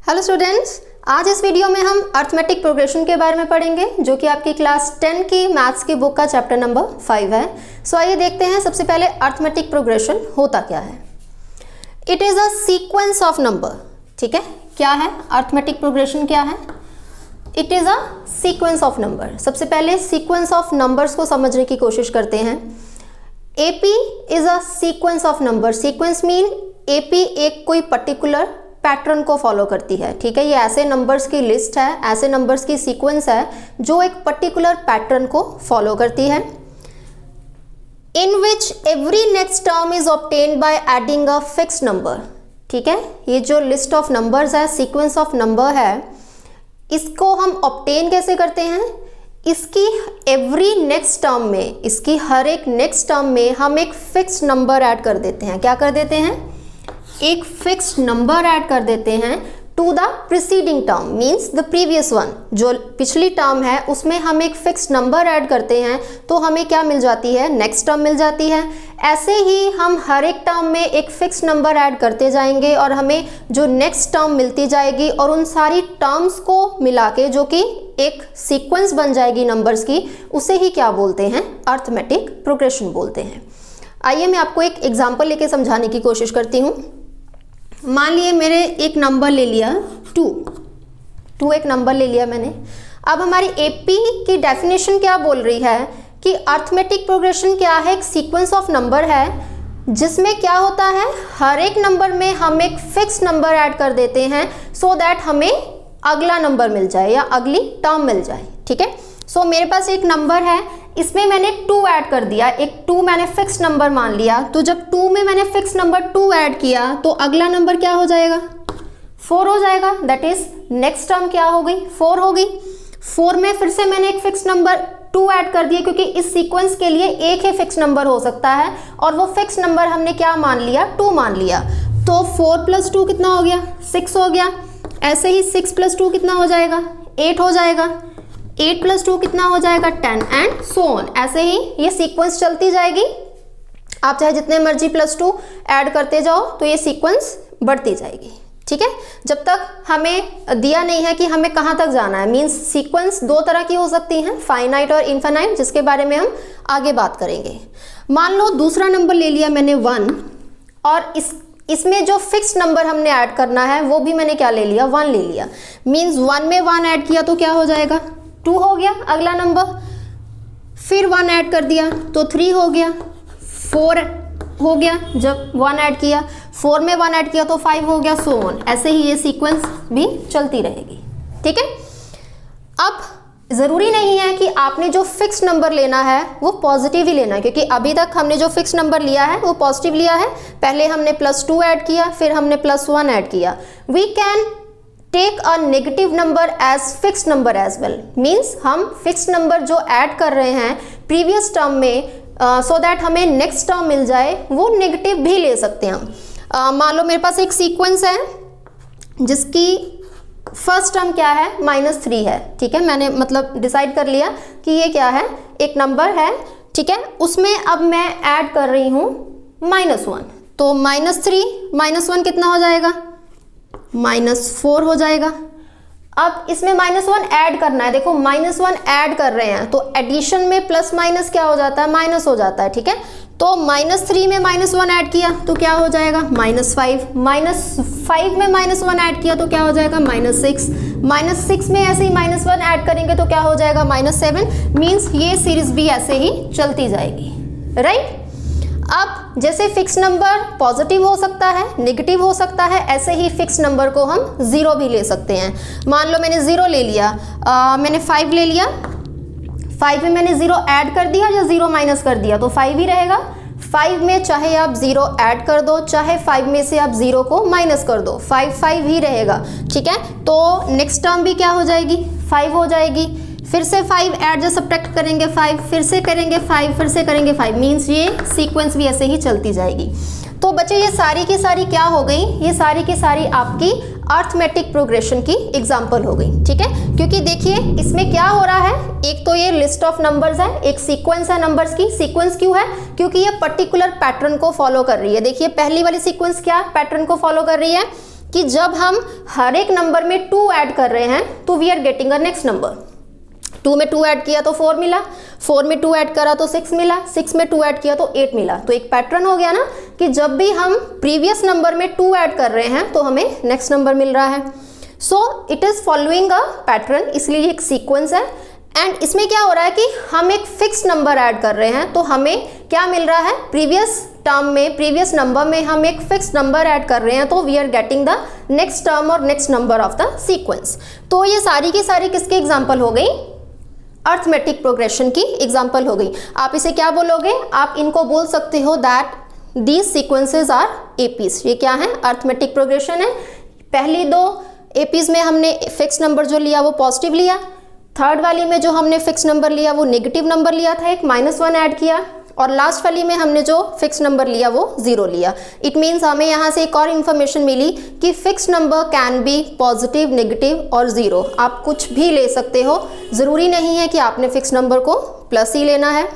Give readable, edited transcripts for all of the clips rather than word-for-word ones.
Hello students, आज इस video में हम अर्थमेटिक प्रोग्रेशन के बारे में पढ़ेंगे जो कि आपकी क्लास 10 की मैथ्स की बुक का चैप्टर नंबर 5 है। सो आइए देखते हैं सबसे पहले अर्थमेटिक प्रोग्रेशन होता क्या है। It is a sequence of number. ठीक है, क्या है अर्थमेटिक प्रोग्रेशन, क्या है? It is a sequence of number. सबसे पहले सीक्वेंस ऑफ नंबर्स को समझने की कोशिश करते हैं। AP is a sequence of number. Sequence mean AP एक कोई पर्टिकुलर पैटर्न को फॉलो करती है। ठीक है, ये ऐसे नंबर्स की लिस्ट है, ऐसे नंबर्स की सीक्वेंस है जो एक पर्टिकुलर पैटर्न को फॉलो करती है। In which every next term is obtained by adding a fixed number. ठीक है, ये जो लिस्ट ऑफ नंबर्स है, सीक्वेंस ऑफ नंबर है, इसको हम ऑब्टेन कैसे करते हैं? इसकी एवरी नेक्स्ट टर्म में, इसकी हर एक नेक्स्ट टर्म में हम एक फिक्स्ड नंबर ऐड कर देते हैं। क्या कर देते हैं? एक फिक्स्ड नंबर ऐड कर देते हैं to the preceding term, means the previous one. जो पिछली टर्म है उसमें हम एक फिक्स्ड नंबर ऐड करते हैं तो हमें क्या मिल जाती है? नेक्स्ट टर्म मिल जाती है। ऐसे ही हम हर एक टर्म में एक फिक्स्ड नंबर ऐड करते जाएंगे और हमें जो नेक्स्ट टर्म मिलती जाएगी और उन सारी टर्म्स को मिला के जो कि एक सीक्वेंस बन जाएगी नंबर्स की, उसे ही क्या बोलते हैं? अर्थमेटिक प्रोग्रेशन बोलते हैं। आइए मैं आपको एक एग्जाम्पल लेके समझाने की कोशिश करती हूँ। मान लिए मेरे एक नंबर ले लिया 2 एक नंबर ले लिया मैंने। अब हमारी AP की डेफिनेशन क्या बोल रही है कि अर्थमेटिक प्रोग्रेशन क्या है? एक सीक्वेंस ऑफ नंबर है जिसमें क्या होता है, हर एक नंबर में हम एक फिक्स नंबर ऐड कर देते हैं सो दैट हमें अगला नंबर मिल जाए या अगली टर्म मिल जाए। ठीक है, सो मेरे पास एक नंबर है, इसमें मैंने 2 ऐड कर दिया, एक 2 मैंने फिक्स नंबर मान लिया। तो जब 2 में मैंने फिक्स नंबर 2 ऐड किया तो अगला नंबर क्या हो जाएगा? 4 हो जाएगा। दैट इज नेक्स्ट टर्म क्या हो गई? 4 हो गई। 4 में फिर से मैंने एक फिक्स नंबर 2 ऐड कर दिया क्योंकि इस सीक्वेंस के लिए एक ही फिक्स नंबर हो सकता है और वो फिक्स नंबर हमने क्या मान लिया? 2 मान लिया। तो 4 + 2 कितना हो गया? 6 हो गया। ऐसे ही 6 + 2 कितना हो जाएगा? 8 हो जाएगा। 8 + 2 कितना हो जाएगा? 10 एंड सो ऑन। ऐसे ही ये सीक्वेंस चलती जाएगी। आप चाहे जितने मर्जी +2 ऐड करते जाओ तो ये सीक्वेंस बढ़ती जाएगी। ठीक है, जब तक हमें दिया नहीं है कि हमें कहाँ तक जाना है। मीन्स सीक्वेंस 2 तरह की हो सकती हैं, फाइनाइट और इनफाइनाइट, जिसके बारे में हम आगे बात करेंगे। मान लो दूसरा नंबर ले लिया मैंने 1 और इसमें जो फिक्स्ड नंबर हमने ऐड करना है वो भी मैंने क्या ले लिया? 1 ले लिया। मीन्स 1 में 1 ऐड किया तो क्या हो जाएगा? 2 हो गया अगला नंबर। फिर 1 ऐड कर दिया तो 3 हो गया। 4 हो गया जब 1 ऐड किया। 4 में 1 ऐड किया तो 5 हो गया, सो ऑन। ऐसे ही ये सीक्वेंस भी चलती रहेगी। ठीक है, अब ज़रूरी नहीं है कि आपने जो फिक्स नंबर लेना है वो पॉजिटिव ही लेना है, क्योंकि अभी तक हमने जो फिक्स नंबर लिया है वो पॉजिटिव लिया है। पहले हमने +2 ऐड किया, फिर हमने +1 ऐड किया। We can take a negative number as fix number as well. Means हम फिक्स नंबर जो ऐड कर रहे हैं प्रीवियस टर्म में सो दैट हमें नेक्स्ट टर्म मिल जाए, वो नेगेटिव भी ले सकते हैं हम। मान लो मेरे पास एक सीक्वेंस है जिसकी फर्स्ट टर्म क्या है? -3 है। ठीक है, मैंने मतलब डिसाइड कर लिया कि ये क्या है? एक नंबर है। ठीक है, उसमें अब मैं ऐड कर रही हूँ -1। तो -3 -1 कितना हो जाएगा? -4 हो जाएगा। अब इसमें -1 ऐड करना है। देखो -1 ऐड कर रहे हैं तो एडिशन में प्लस माइनस क्या हो जाता है? माइनस हो जाता है। ठीक है, तो -3 में -1 ऐड किया तो क्या हो जाएगा? -5। -5 में -1 ऐड किया तो क्या हो जाएगा? -6। -6 में ऐसे ही -1 ऐड करेंगे तो क्या हो जाएगा? -7। मीन्स ये सीरीज भी ऐसे ही चलती जाएगी। राइट, अब जैसे फिक्स नंबर पॉजिटिव हो सकता है, नेगेटिव हो सकता है, ऐसे ही फिक्स नंबर को हम 0 भी ले सकते हैं। मान लो मैंने 0 ले लिया, मैंने 5 ले लिया। 5 में मैंने 0 ऐड कर दिया या 0 माइनस कर दिया तो 5 ही रहेगा। 5 में चाहे आप 0 ऐड कर दो, चाहे 5 में से आप 0 को माइनस कर दो, 5 ही रहेगा। ठीक है, तो नेक्स्ट टर्म भी क्या हो जाएगी? 5 हो जाएगी। फिर से 5 ऐड या सब्ट्रैक्ट करेंगे 5, फिर से करेंगे 5, फिर से करेंगे 5। मीन्स ये सीक्वेंस भी ऐसे ही चलती जाएगी। तो बच्चे ये सारी की सारी क्या हो गई? ये सारी की सारी आपकी अर्थमेटिक प्रोग्रेशन की एग्जाम्पल हो गई। ठीक है, क्योंकि देखिए इसमें क्या हो रहा है, एक तो ये लिस्ट ऑफ नंबर्स है, एक सीक्वेंस है नंबर्स की। सीक्वेंस क्यों है? क्योंकि ये पर्टिकुलर पैटर्न को फॉलो कर रही है। देखिए पहली वाली सीक्वेंस क्या पैटर्न को फॉलो कर रही है? कि जब हम हर एक नंबर में 2 ऐड कर रहे हैं तो we are getting a next number. 2 में 2 ऐड किया तो 4 मिला, 4 में 2 ऐड करा तो 6 मिला, 6 में 2 ऐड किया तो 8 मिला। तो एक पैटर्न हो गया ना कि जब भी हम प्रीवियस नंबर में 2 ऐड कर रहे हैं तो हमें नेक्स्ट नंबर मिल रहा है। So it is following a pattern, इसलिए एक सीक्वेंस है। एंड इसमें क्या हो रहा है कि हम एक फिक्स नंबर ऐड कर रहे हैं तो हमें क्या मिल रहा है, प्रीवियस टर्म में, प्रीवियस नंबर में हम एक फिक्स नंबर ऐड कर रहे हैं तो we are getting the next term और next number of the sequence. तो ये सारी की सारी किसकी एग्जाम्पल हो गई, अर्थमेटिक प्रोग्रेशन की एग्जाम्पल हो गई। आप इसे क्या बोलोगे, आप इनको बोल सकते हो that these sequences are APs. ये क्या है, अर्थमेटिक प्रोग्रेशन है। पहली 2 एपीज में हमने फिक्स नंबर जो लिया वो पॉजिटिव लिया, थर्ड वाली में जो हमने फिक्स नंबर लिया वो नेगेटिव नंबर लिया था, एक -1 ऐड किया, और लास्ट वाली में हमने जो फिक्स नंबर लिया वो 0 लिया। इट मीन्स हमें यहाँ से एक और इन्फॉर्मेशन मिली कि fix number can be positive, negative और 0। आप कुछ भी ले सकते हो, ज़रूरी नहीं है कि आपने फिक्स नंबर को प्लस ही लेना है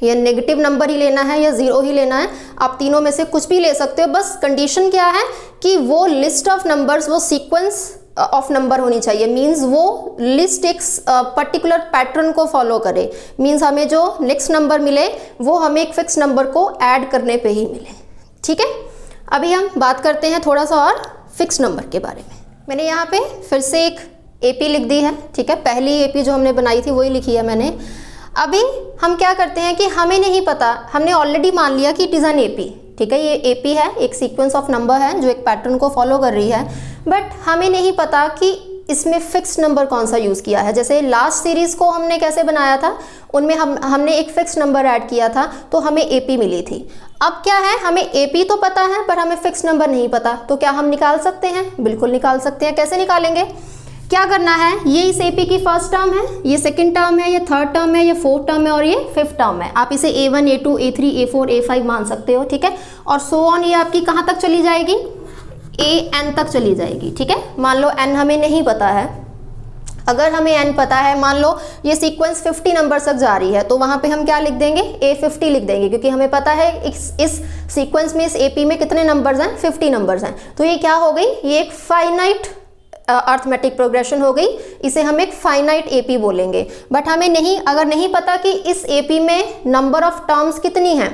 या नेगेटिव नंबर ही लेना है या 0 ही लेना है। आप तीनों में से कुछ भी ले सकते हो, बस कंडीशन क्या है कि वो लिस्ट ऑफ नंबर्स, वो सीक्वेंस ऑफ नंबर होनी चाहिए। मींस वो लिस्ट एक पर्टिकुलर पैटर्न को फॉलो करे। मींस हमें जो नेक्स्ट नंबर मिले वो हमें एक फिक्स नंबर को ऐड करने पे ही मिले। ठीक है, अभी हम बात करते हैं थोड़ा सा और फिक्स नंबर के बारे में। मैंने यहाँ पे फिर से एक एपी लिख दी है। ठीक है, पहली एपी जो हमने बनाई थी वही लिखी है मैंने। अभी हम क्या करते हैं कि हमें नहीं पता, हमने ऑलरेडी मान लिया कि इट इज़ एन एपी। ठीक है, ये एपी है, एक सीक्वेंस ऑफ नंबर है जो एक पैटर्न को फॉलो कर रही है, बट हमें नहीं पता कि इसमें फिक्स नंबर कौन सा यूज़ किया है। जैसे लास्ट सीरीज़ को हमने कैसे बनाया था, उनमें हमने एक फिक्स नंबर ऐड किया था तो हमें एपी मिली थी। अब क्या है, हमें एपी तो पता है पर हमें फिक्स नंबर नहीं पता, तो क्या हम निकाल सकते हैं? बिल्कुल निकाल सकते हैं। कैसे निकालेंगे, क्या करना है, ये इस एपी की फर्स्ट टर्म है, ये सेकंड टर्म है, ये थर्ड टर्म है, ये फोर्थ टर्म है और ये फिफ्थ टर्म है। आप इसे A1, A2, A3, A4, A5 मान सकते हो। ठीक है, और सो ऑन ये आपकी कहाँ तक चली जाएगी, AN तक चली जाएगी। ठीक है, मान लो n हमें नहीं पता है, अगर हमें n पता है, मान लो ये सीक्वेंस 50 नंबर तक जा रही है तो वहाँ पे हम क्या लिख देंगे, A50 लिख देंगे, क्योंकि हमें पता है इस सीक्वेंस में, इस एपी में कितने नंबर्स हैं, 50 नंबर्स हैं। तो ये क्या हो गई, ये एक फाइनाइट अर्थमेटिक प्रोग्रेशन हो गई, इसे हम एक फाइनाइट एपी बोलेंगे। बट हमें नहीं, अगर नहीं पता कि इस एपी में नंबर ऑफ टर्म्स कितनी हैं,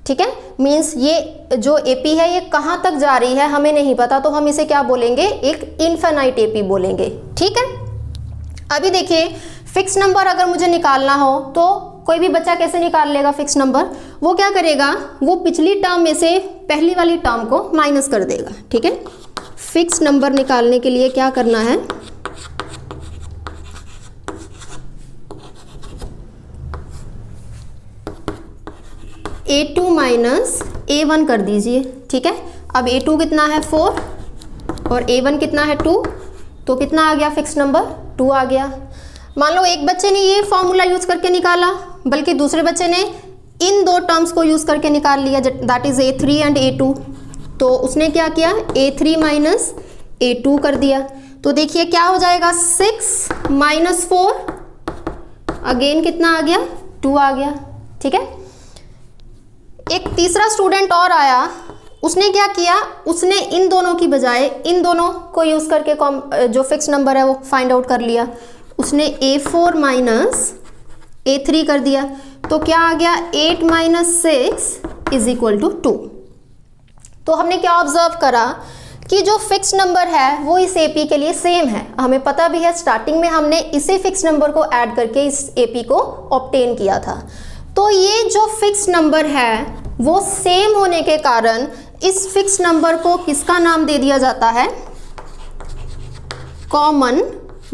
ठीक है, मींस ये जो एपी है ये कहाँ तक जा रही है हमें नहीं पता, तो हम इसे क्या बोलेंगे, एक इनफाइनाइट एपी बोलेंगे। ठीक है, अभी देखिए फिक्स नंबर अगर मुझे निकालना हो तो कोई भी बच्चा कैसे निकाल लेगा फिक्स नंबर, वो क्या करेगा, वो पिछली टर्म में से पहली वाली टर्म को माइनस कर देगा। ठीक है, फिक्स नंबर निकालने के लिए क्या करना है, A2 माइनस A1 कर दीजिए। ठीक है, अब A2 कितना है 4 और A1 कितना है 2, तो कितना आ गया फिक्स नंबर, 2 आ गया। मान लो एक बच्चे ने ये फॉर्मूला यूज करके निकाला, बल्कि दूसरे बच्चे ने इन 2 टर्म्स को यूज करके निकाल लिया, that is A3 and A2। तो उसने क्या किया, A3 माइनस A2 कर दिया। तो देखिए क्या हो जाएगा, 6 माइनस 4, अगेन कितना आ गया, 2 आ गया। ठीक है, एक तीसरा स्टूडेंट और आया, उसने क्या किया, उसने इन दोनों की बजाय इन दोनों को यूज करके जो फिक्स नंबर है वो फाइंड आउट कर लिया। उसने A4 माइनस A3 कर दिया, तो क्या आ गया, 8 माइनस 6 इज इक्वल टू 2। तो हमने क्या ऑब्जर्व करा कि जो फिक्स नंबर है वो इस एपी के लिए सेम है। हमें पता भी है स्टार्टिंग में हमने इसी फिक्स नंबर को ऐड करके इस एपी को ऑब्टेन किया था। तो ये जो फिक्स नंबर है वो सेम होने के कारण इस फिक्स नंबर को किसका नाम दे दिया जाता है, कॉमन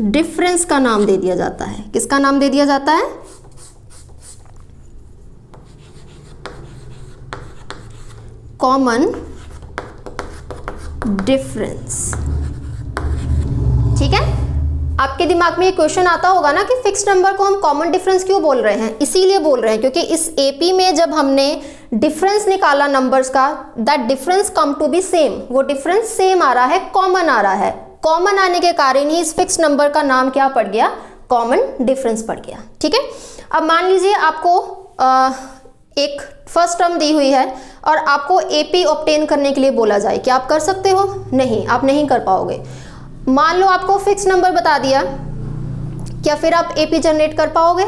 डिफरेंस का नाम दे दिया जाता है। किसका नाम दे दिया जाता है, कॉमन डिफरेंस। ठीक है, आपके दिमाग में ये क्वेश्चन आता होगा ना कि फिक्स नंबर को हम कॉमन डिफरेंस क्यों बोल रहे हैं। इसीलिए बोल रहे हैं क्योंकि इस एपी में जब हमने डिफरेंस निकाला नंबर्स का, that difference come to be same, वो डिफरेंस सेम आ रहा है, कॉमन आ रहा है। कॉमन आने के कारण ही इस फिक्स नंबर का नाम क्या पड़ गया, कॉमन डिफरेंस पड़ गया। ठीक है, अब मान लीजिए आपको एक फर्स्ट टर्म दी हुई है और आपको एपी ऑब्टेन करने के लिए बोला जाए, क्या आप कर सकते हो? नहीं, आप नहीं कर पाओगे। मान लो आपको फिक्स नंबर बता दिया, क्या फिर आप एपी जनरेट कर पाओगे?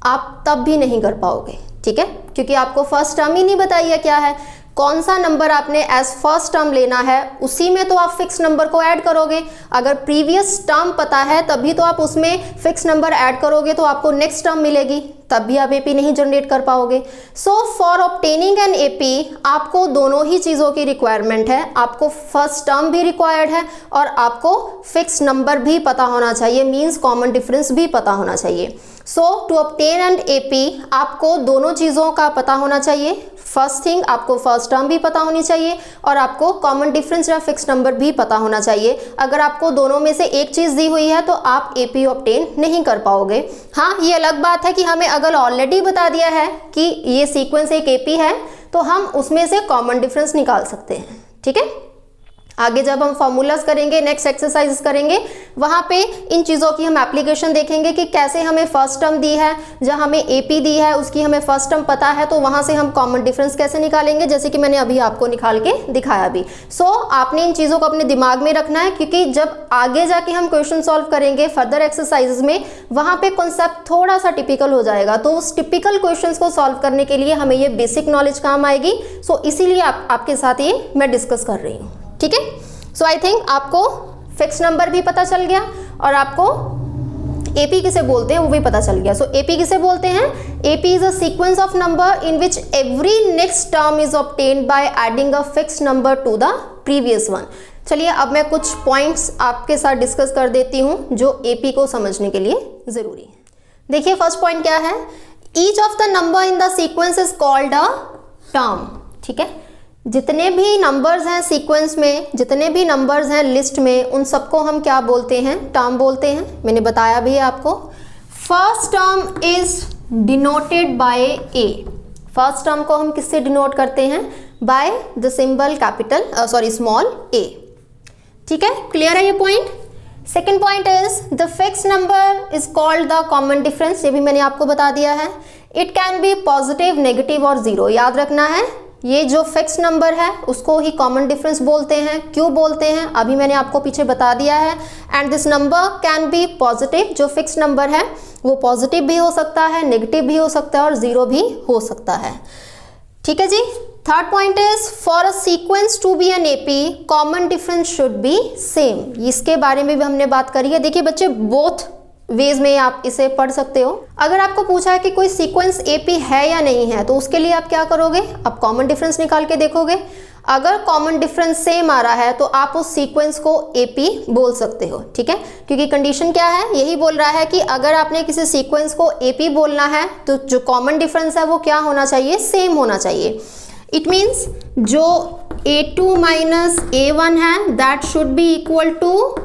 आप तब भी नहीं कर पाओगे, ठीक है, क्योंकि आपको फर्स्ट टर्म ही नहीं बताई है क्या है, कौन सा नंबर आपने एज फर्स्ट टर्म लेना है, उसी में तो आप फिक्स नंबर को ऐड करोगे। अगर प्रीवियस टर्म पता है तभी तो आप उसमें फिक्स नंबर ऐड करोगे, तो आपको नेक्स्ट टर्म मिलेगी, तब भी आप एपी नहीं जनरेट कर पाओगे। So for obtaining an AP आपको दोनों ही चीज़ों की रिक्वायरमेंट है, आपको फर्स्ट टर्म भी रिक्वायर्ड है और आपको फिक्स नंबर भी पता होना चाहिए, मीन्स कॉमन डिफरेंस भी पता होना चाहिए। सो टू ऑब्टेन एन एपी आपको दोनों चीज़ों का पता होना चाहिए। फर्स्ट थिंग, आपको फर्स्ट टर्म भी पता होनी चाहिए और आपको कॉमन डिफरेंस या फिक्स नंबर भी पता होना चाहिए। अगर आपको दोनों में से एक चीज़ दी हुई है तो आप एपी ऑब्टेन नहीं कर पाओगे। हाँ, ये अलग बात है कि हमें अगर ऑलरेडी बता दिया है कि ये सीक्वेंस एक एपी है तो हम उसमें से कॉमन डिफरेंस निकाल सकते हैं, ठीक है। आगे जब हम फॉर्मूलाज करेंगे, नेक्स्ट एक्सरसाइज करेंगे, वहाँ पे इन चीज़ों की हम एप्लीकेशन देखेंगे कि कैसे हमें फर्स्ट टर्म दी है, जहाँ हमें एपी दी है उसकी हमें फर्स्ट टर्म पता है, तो वहाँ से हम कॉमन डिफरेंस कैसे निकालेंगे, जैसे कि मैंने अभी आपको निकाल के दिखाया भी। सो आपने इन चीज़ों को अपने दिमाग में रखना है, क्योंकि जब आगे जाके हम क्वेश्चन सॉल्व करेंगे फर्दर एक्सरसाइजेज में, वहाँ पे कॉन्सेप्ट थोड़ा सा टिपिकल हो जाएगा, तो उस टिपिकल क्वेश्चन को सॉल्व करने के लिए हमें ये बेसिक नॉलेज काम आएगी। सो इसीलिए आपके साथ ये मैं डिस्कस कर रही हूँ, ठीक है। सो आई थिंक आपको फिक्स नंबर भी पता चल गया और आपको एपी किसे बोलते हैं वो भी पता चल गया। सो एपी किसे बोलते हैं? AP is a sequence of number in which every next term is obtained by adding a fix number two the previous one. चलिए अब मैं कुछ पॉइंट्स आपके साथ डिस्कस कर देती हूँ जो एपी को समझने के लिए ज़रूरी है। देखिए फर्स्ट पॉइंट क्या है, each of the number in the sequence is called a term, ठीक है। जितने भी नंबर्स हैं सीक्वेंस में, जितने भी नंबर्स हैं लिस्ट में, उन सबको हम क्या बोलते हैं? टर्म बोलते हैं। मैंने बताया भी है आपको। First term is denoted by A. First term को हम किससे डिनोट करते हैं? By the symbol capital small A, ठीक है। क्लियर है ये point? Second point is the fix number is called the common difference. ये भी मैंने आपको बता दिया है। It can be positive, negative और जीरो। याद रखना है ये जो फिक्स नंबर है उसको ही कॉमन डिफरेंस बोलते हैं। क्यों बोलते हैं अभी मैंने आपको पीछे बता दिया है। And this number can be positive, जो फिक्स नंबर है वो पॉजिटिव भी हो सकता है, नेगेटिव भी हो सकता है और जीरो भी हो सकता है, ठीक है जी। Third point is for a sequence to be an AP common difference should be same. इसके बारे में भी हमने बात करी है। देखिए बच्चे बोथ वेज में आप इसे पढ़ सकते हो। अगर आपको पूछा है कि कोई सीक्वेंस एपी है या नहीं है तो उसके लिए आप क्या करोगे? आप कॉमन डिफरेंस निकाल के देखोगे। अगर कॉमन डिफरेंस सेम आ रहा है तो आप उस सीक्वेंस को एपी बोल सकते हो, ठीक है। क्योंकि कंडीशन क्या है, यही बोल रहा है कि अगर आपने किसी सीक्वेंस को एपी बोलना है तो जो कॉमन डिफरेंस है वो क्या होना चाहिए? सेम होना चाहिए। इट मीन्स जो a2 माइनस a1 है that should be equal to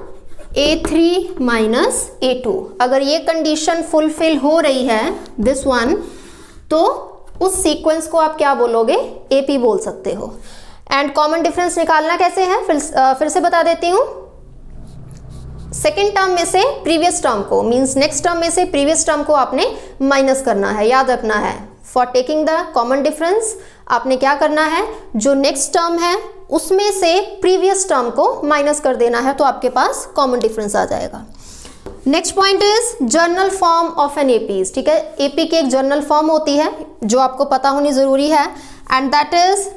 a3 minus a2। अगर ये कंडीशन फुलफिल हो रही है दिस वन, तो उस सीक्वेंस को आप क्या बोलोगे? AP बोल सकते हो। एंड कॉमन डिफरेंस निकालना कैसे है फिर से बता देती हूँ। सेकेंड टर्म में से प्रीवियस टर्म को, मीन्स नेक्स्ट टर्म में से प्रीवियस टर्म को आपने माइनस करना है। याद रखना है for taking the common difference आपने क्या करना है, जो नेक्स्ट टर्म है उसमें से प्रीवियस टर्म को माइनस कर देना है, तो आपके पास कॉमन डिफरेंस आ जाएगा। Next point is journal form of an AP, ठीक है। एपी की एक जर्नल फॉर्म होती है जो आपको पता होनी जरूरी है, एंड दैट इज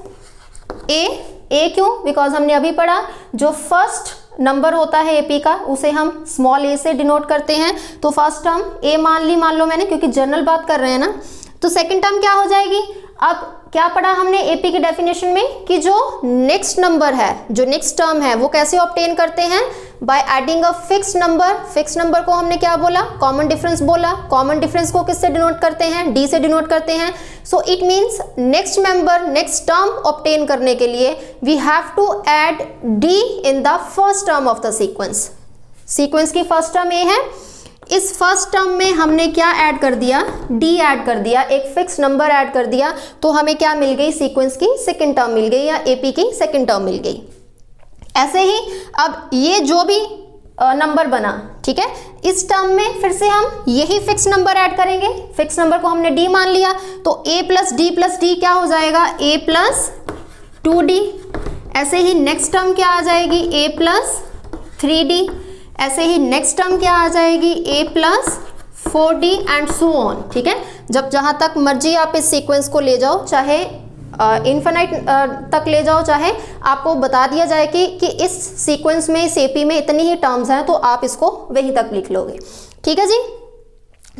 ए। क्यों? बिकॉज हमने अभी पढ़ा जो फर्स्ट नंबर होता है एपी का उसे हम स्मॉल ए से डिनोट करते हैं। तो फर्स्ट टर्म ए मान लो मैंने, क्योंकि जनरल बात कर रहे हैं ना। तो सेकेंड टर्म क्या हो जाएगी? अब क्या पढ़ा हमने एपी की डेफिनेशन में कि जो नेक्स्ट नंबर है, जो नेक्स्ट टर्म है, वो कैसे ऑब्टेन करते हैं? Bye adding a fix number. Fix number को हमने क्या बोला? कॉमन डिफरेंस बोला। कॉमन डिफरेंस को किससे डिनोट करते हैं? डी से डिनोट करते हैं। So it means next member, next term obtain करने के लिए we have to add D in the first term of the sequence. Sequence की फर्स्ट टर्म ए है, इस फर्स्ट टर्म में हमने क्या ऐड कर दिया? डी ऐड कर दिया, एक फिक्स नंबर ऐड कर दिया, तो हमें क्या मिल गई? सीक्वेंस की सेकंड टर्म मिल गई या एपी की सेकंड टर्म मिल गई। ऐसे ही अब ये जो भी नंबर बना, ठीक है। इस टर्म में फिर से हम यही फिक्स नंबर ऐड करेंगे, फिक्स नंबर को हमने d मान लिया, तो a प्लस डी क्या हो जाएगा, a प्लस 2d। ऐसे ही नेक्स्ट टर्म क्या आ जाएगी, a प्लस 3d। ऐसे ही नेक्स्ट टर्म क्या आ जाएगी, a plus 4d and so on, ठीक है। जब जहाँ तक मर्जी आप इस सीक्वेंस को ले जाओ, चाहे इन्फिनाइट तक ले जाओ, चाहे आपको बता दिया जाए कि इस सीक्वेंस में, इस एपी में इतनी ही टर्म्स हैं, तो आप इसको वहीं तक लिख लोगे, ठीक है जी।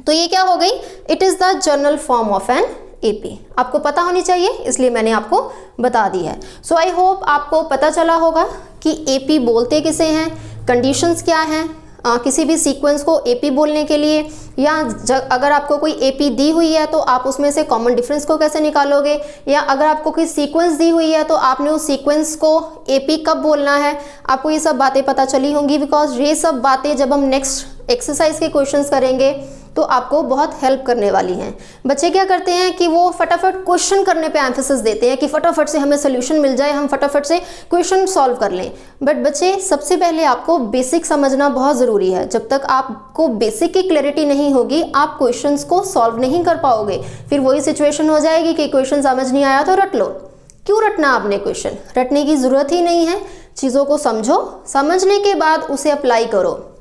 तो ये क्या हो गई, it is the general form of an AP. आपको पता होनी चाहिए, इसलिए मैंने आपको बता दी है। सो आई होप आपको पता चला होगा कि एपी बोलते किसे हैं, कंडीशंस क्या हैं किसी भी सीक्वेंस को एपी बोलने के लिए, या अगर आपको कोई एपी दी हुई है तो आप उसमें से कॉमन डिफरेंस को कैसे निकालोगे, या अगर आपको कोई सीक्वेंस दी हुई है तो आपने उस सीक्वेंस को एपी कब बोलना है। आपको ये सब बातें पता चली होंगी, बिकॉज ये सब बातें जब हम नेक्स्ट एक्सरसाइज के क्वेश्चंस करेंगे तो आपको बहुत हेल्प करने वाली हैं। बच्चे क्या करते हैं कि वो फटाफट क्वेश्चन करने पे एम्फेसिस देते हैं कि फटाफट से हमें सोल्यूशन मिल जाए, हम फटाफट से क्वेश्चन सॉल्व कर लें। बट बच्चे, सबसे पहले आपको बेसिक समझना बहुत ज़रूरी है। जब तक आपको बेसिक की क्लैरिटी नहीं होगी, आप क्वेश्चंस को सॉल्व नहीं कर पाओगे। फिर वही सिचुएशन हो जाएगी कि क्वेश्चन समझ नहीं आया तो रट लो। क्यों रटना आपने क्वेश्चन, रटने की ज़रूरत ही नहीं है। चीज़ों को समझो, समझने के बाद उसे अप्लाई करो।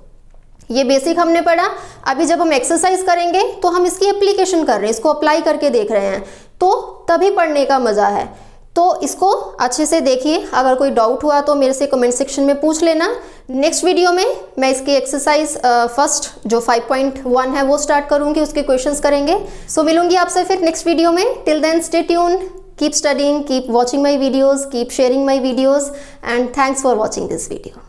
ये बेसिक हमने पढ़ा, अभी जब हम एक्सरसाइज करेंगे तो हम इसकी एप्लीकेशन कर रहे हैं, इसको अप्लाई करके देख रहे हैं, तो तभी पढ़ने का मज़ा है। तो इसको अच्छे से देखिए। अगर कोई डाउट हुआ तो मेरे से कमेंट सेक्शन में पूछ लेना। नेक्स्ट वीडियो में मैं इसकी एक्सरसाइज फर्स्ट जो 5.1 है वो स्टार्ट करूँगी, उसके क्वेश्चंस करेंगे। सो मिलूंगी आपसे फिर नेक्स्ट वीडियो में। Till then stay tuned, keep studying, keep watching my videos, keep sharing my videos, and thanks for watching this video.